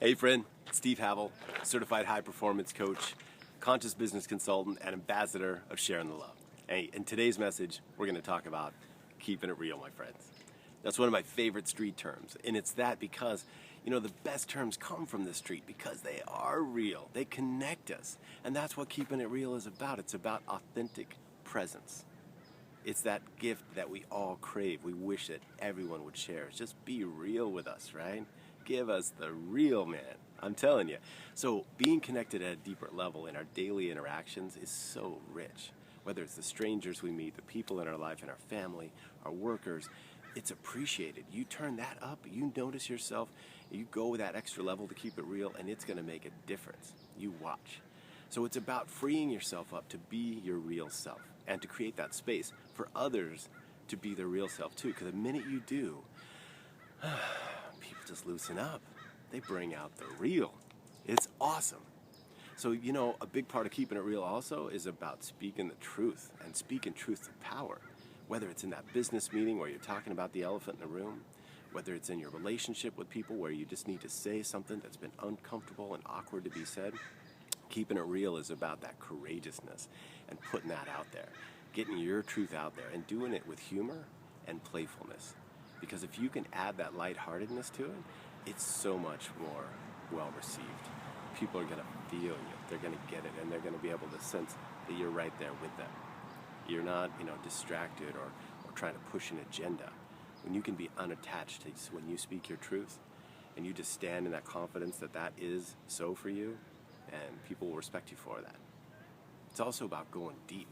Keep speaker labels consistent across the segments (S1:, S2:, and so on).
S1: Hey friend, Steve Havill, certified high performance coach, conscious business consultant, and ambassador of Sharin the Love. Hey, in today's message, we're going to talk about keeping it real, my friends. That's one of my favorite street terms, and it's that because, the best terms come from the street because they are real. They connect us, and that's what keeping it real is about. It's about authentic presence. It's that gift that we all crave. We wish that everyone would share. It's just be real with us, right? Give us the real, man. I'm telling you. So being connected at a deeper level in our daily interactions is so rich. Whether it's the strangers we meet, the people in our life, in our family, our workers, it's appreciated. You turn that up, you notice yourself, you go that extra level to keep it real, and it's going to make a difference. You watch. So it's about freeing yourself up to be your real self and to create that space for others to be their real self too. Because the minute you do, people just loosen up. They bring out the real. It's awesome. So, a big part of keeping it real also is about speaking the truth and speaking truth to power. Whether it's in that business meeting where you're talking about the elephant in the room, whether it's in your relationship with people where you just need to say something that's been uncomfortable and awkward to be said, keeping it real is about that courageousness and putting that out there, getting your truth out there and doing it with humor and playfulness. Because if you can add that lightheartedness to it, it's so much more well received. People are going to feel you, they're going to get it, and they're going to be able to sense that you're right there with them. You're not, distracted or trying to push an agenda. When you can be unattached to when you speak your truth, and you just stand in that confidence that that is so for you, and people will respect you for that. It's also about going deep,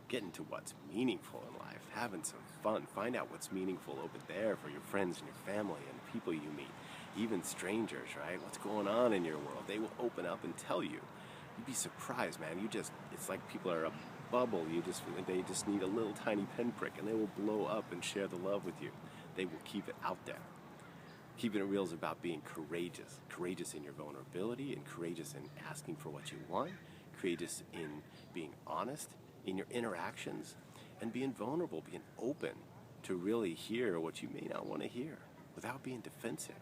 S1: getting to what's meaningful in life, having some fun, find out what's meaningful over there for your friends and your family and the people you meet, even strangers, right? What's going on in your world? They will open up and tell you. You'd be surprised, man. It's like people are a bubble. They just need a little tiny pinprick and they will blow up and share the love with you. They will keep it out there. Keeping it real is about being courageous in your vulnerability and courageous in asking for what you want, courageous in being honest in your interactions, and being vulnerable, being open to really hear what you may not want to hear without being defensive.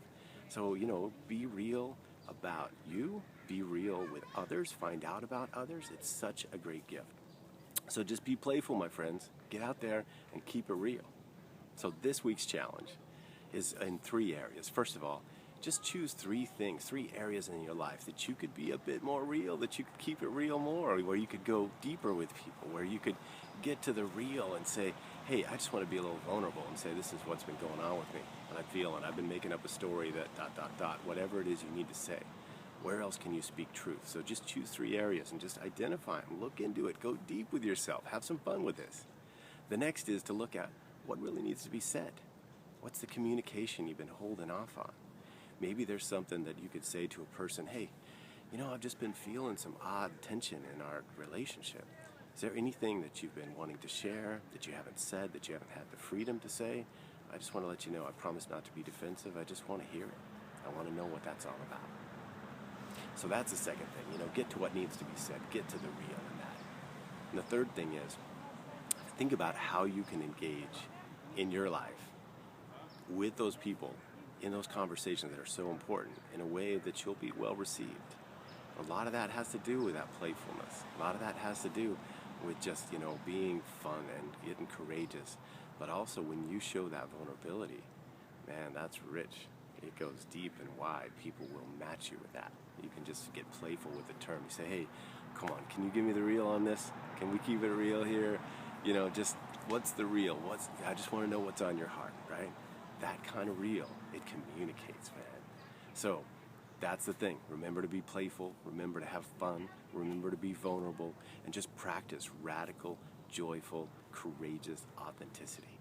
S1: So, be real about you, be real with others, find out about others. It's such a great gift. So just be playful, my friends. Get out there and keep it real. So this week's challenge is in 3 areas. First of all, just choose 3 areas in your life that you could be a bit more real, that you could keep it real more, where you could go deeper with people, where you could get to the real and say, hey, I just want to be a little vulnerable and say this is what's been going on with me, and I feel, and I've been making up a story that ... whatever it is you need to say. Where else can you speak truth? So just choose 3 areas and just identify them, look into it, go deep with yourself, have some fun with this. The next is to look at what really needs to be said. What's the communication you've been holding off on? Maybe there's something that you could say to a person, hey, I've just been feeling some odd tension in our relationship. Is there anything that you've been wanting to share that you haven't said, that you haven't had the freedom to say? I just want to let you know I promise not to be defensive. I just want to hear it. I want to know what that's all about. So that's the second thing, get to what needs to be said, get to the real in that. And the third thing is, think about how you can engage in your life with those people in those conversations that are so important in a way that you'll be well received. A lot of that has to do with that playfulness. A lot of that has to do with just, being fun and getting courageous. But also when you show that vulnerability, man, that's rich. It goes deep and wide. People will match you with that. You can just get playful with the term. You say, hey, come on, can you give me the real on this? Can we keep it real here? Just what's the real? I just want to know what's on your heart, right? That kind of real, it communicates, man. So that's the thing. Remember to be playful. Remember to have fun. Remember to be vulnerable. And just practice radical, joyful, courageous authenticity.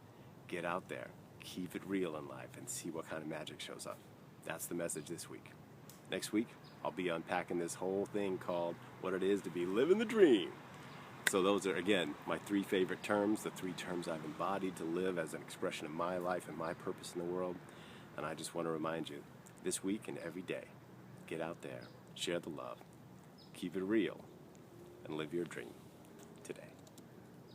S1: Get out there. Keep it real in life and see what kind of magic shows up. That's the message this week. Next week, I'll be unpacking this whole thing called what it is to be living the dream. So those are, again, my 3 favorite terms, the 3 terms I've embodied to live as an expression of my life and my purpose in the world. And I just want to remind you, this week and every day, get out there, share the love, keep it real, and live your dream.